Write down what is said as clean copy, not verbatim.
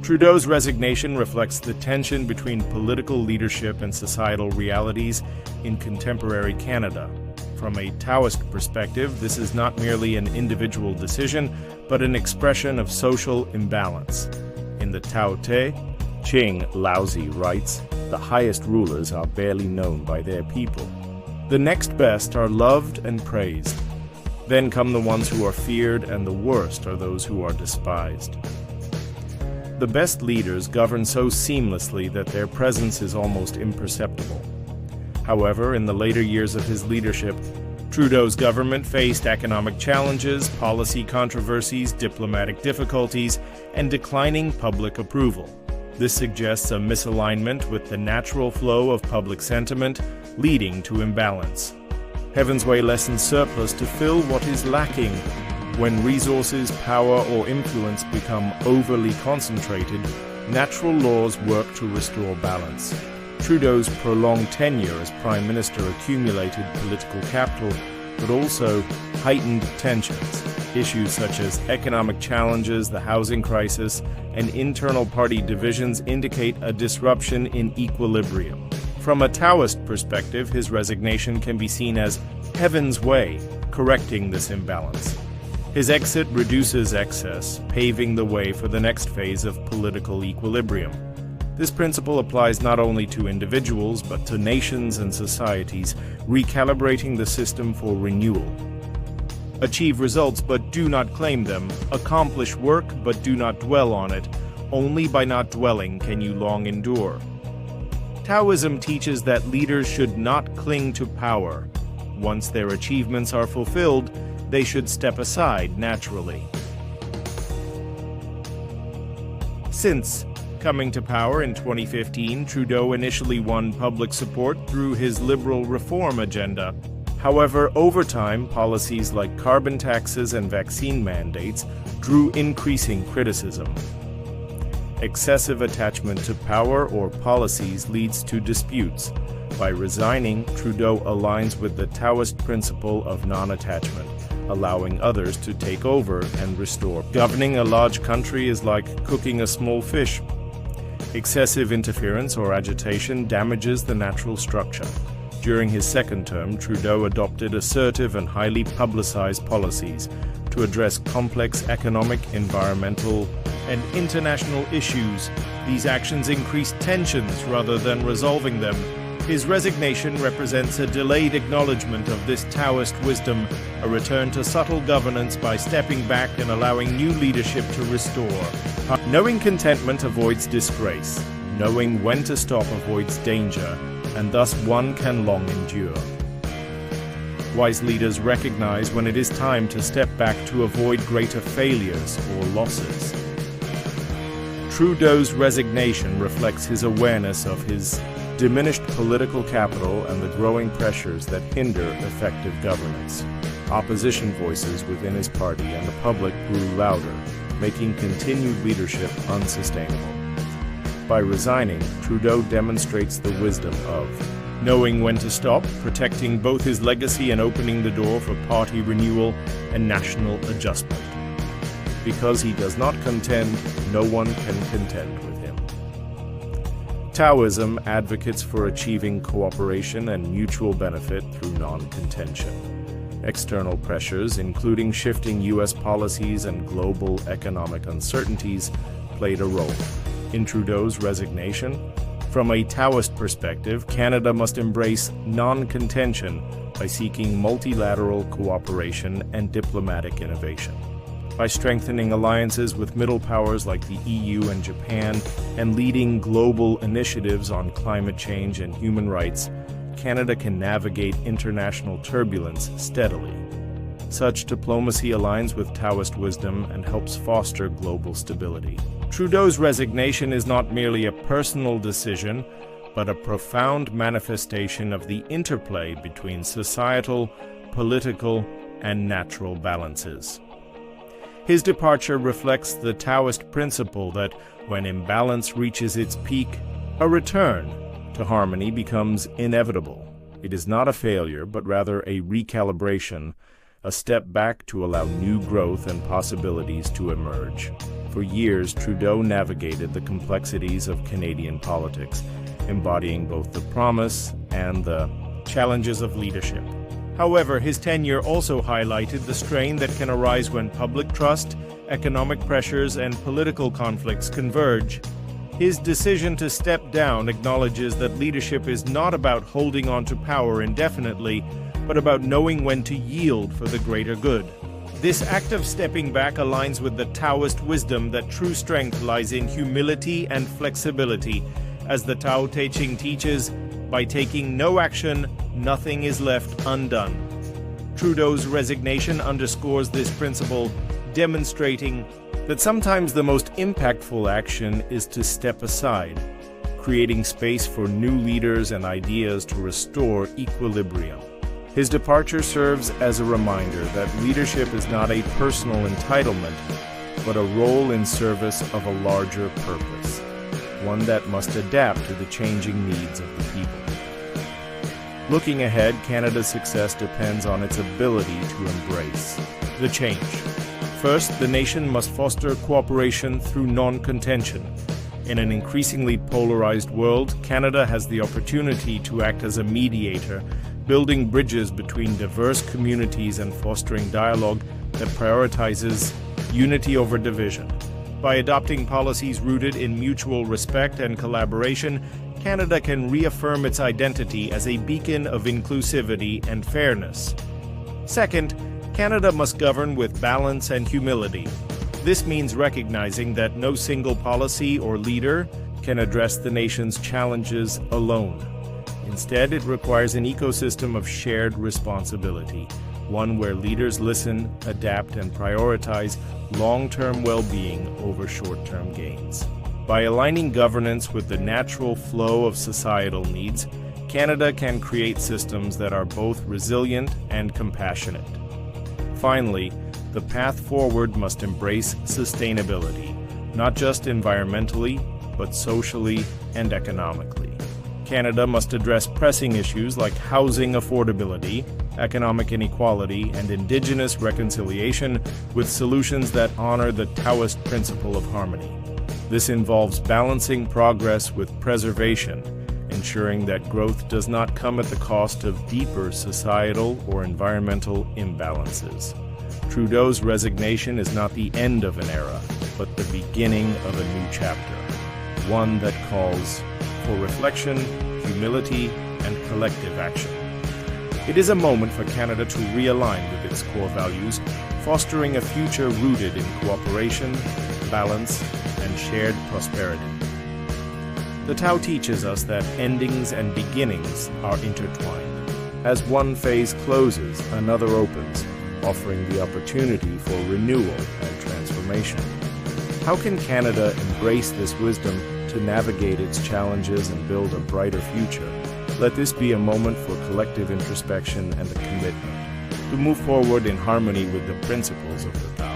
Trudeau's resignation reflects the tension between political leadership and societal realities in contemporary Canada. From a Taoist perspective, this is not merely an individual decision, but an expression of social imbalance. In the Tao Te Ching, Laozi writes, "The highest rulers are barely known by their people. The next best are loved and praised. Then come the ones who are feared, and the worst are those who are despised." The best leaders govern so seamlessly that their presence is almost imperceptible. However, in the later years of his leadership, Trudeau's government faced economic challenges, policy controversies, diplomatic difficulties, and declining public approval. This suggests a misalignment with the natural flow of public sentiment, leading to imbalance. Heaven's Way lessens surplus to fill what is lacking. When resources, power, or influence become overly concentrated, natural laws work to restore balance. Trudeau's prolonged tenure as Prime Minister accumulated political capital, but also heightened tensions. Issues such as economic challenges, the housing crisis, and internal party divisions indicate a disruption in equilibrium. From a Taoist perspective, his resignation can be seen as Heaven's Way, correcting this imbalance. His exit reduces excess, paving the way for the next phase of political equilibrium. This principle applies not only to individuals, but to nations and societies, recalibrating the system for renewal. Achieve results, but do not claim them. Accomplish work, but do not dwell on it. Only by not dwelling can you long endure. Taoism teaches that leaders should not cling to power. Once their achievements are fulfilled, they should step aside naturally. Since coming to power in 2015, Trudeau initially won public support through his liberal reform agenda. However, over time, policies like carbon taxes and vaccine mandates drew increasing criticism. Excessive attachment to power or policies leads to disputes. By resigning, Trudeau aligns with the Taoist principle of non-attachment, allowing others to take over and restore. Governing a large country is like cooking a small fish. Excessive interference or agitation damages the natural structure. During his second term, Trudeau adopted assertive and highly publicized policies to address complex economic, environmental, and international issues. These actions increased tensions rather than resolving them. His resignation represents a delayed acknowledgement of this Taoist wisdom, a return to subtle governance by stepping back and allowing new leadership to restore. Knowing contentment avoids disgrace. Knowing when to stop avoids danger, and thus one can long endure. Wise leaders recognize when it is time to step back to avoid greater failures or losses. Trudeau's resignation reflects his awareness of his diminished political capital and the growing pressures that hinder effective governance. Opposition voices within his party and the public grew louder, making continued leadership unsustainable. By resigning, Trudeau demonstrates the wisdom of knowing when to stop, protecting both his legacy and opening the door for party renewal and national adjustment. Because he does not contend, no one can contend with him. Taoism advocates for achieving cooperation and mutual benefit through non-contention. External pressures, including shifting U.S. policies and global economic uncertainties, played a role. In Trudeau's resignation, from a Taoist perspective, Canada must embrace non-contention by seeking multilateral cooperation and diplomatic innovation. By strengthening alliances with middle powers like the EU and Japan and leading global initiatives on climate change and human rights, Canada can navigate international turbulence steadily. Such diplomacy aligns with Taoist wisdom and helps foster global stability. Trudeau's resignation is not merely a personal decision, but a profound manifestation of the interplay between societal, political, and natural balances. His departure reflects the Taoist principle that when imbalance reaches its peak, a return to harmony becomes inevitable. It is not a failure, but rather a recalibration, a step back to allow new growth and possibilities to emerge. For years, Trudeau navigated the complexities of Canadian politics, embodying both the promise and the challenges of leadership. However, his tenure also highlighted the strain that can arise when public trust, economic pressures, and political conflicts converge. His decision to step down acknowledges that leadership is not about holding on to power indefinitely, but about knowing when to yield for the greater good. This act of stepping back aligns with the Taoist wisdom that true strength lies in humility and flexibility. As the Tao Te Ching teaches, by taking no action, nothing is left undone. Trudeau's resignation underscores this principle, demonstrating that sometimes the most impactful action is to step aside, creating space for new leaders and ideas to restore equilibrium. His departure serves as a reminder that leadership is not a personal entitlement, but a role in service of a larger purpose, one that must adapt to the changing needs of the people. Looking ahead, Canada's success depends on its ability to embrace the change. First, the nation must foster cooperation through non-contention. In an increasingly polarized world, Canada has the opportunity to act as a mediator, building bridges between diverse communities and fostering dialogue that prioritizes unity over division. By adopting policies rooted in mutual respect and collaboration, Canada can reaffirm its identity as a beacon of inclusivity and fairness. Second, Canada must govern with balance and humility. This means recognizing that no single policy or leader can address the nation's challenges alone. Instead, it requires an ecosystem of shared responsibility, one where leaders listen, adapt, and prioritize long-term well-being over short-term gains. By aligning governance with the natural flow of societal needs, Canada can create systems that are both resilient and compassionate. Finally, the path forward must embrace sustainability, not just environmentally, but socially and economically. Canada must address pressing issues like housing affordability, economic inequality, and Indigenous reconciliation with solutions that honor the Taoist principle of harmony. This involves balancing progress with preservation, ensuring that growth does not come at the cost of deeper societal or environmental imbalances. Trudeau's resignation is not the end of an era, but the beginning of a new chapter, one that calls for reflection, humility, and collective action. It is a moment for Canada to realign with its core values, fostering a future rooted in cooperation, balance, and shared prosperity. The Tao teaches us that endings and beginnings are intertwined. As one phase closes, another opens, offering the opportunity for renewal and transformation. How can Canada embrace this wisdom to navigate its challenges and build a brighter future? Let this be a moment for collective introspection and a commitment to move forward in harmony with the principles of the Tao.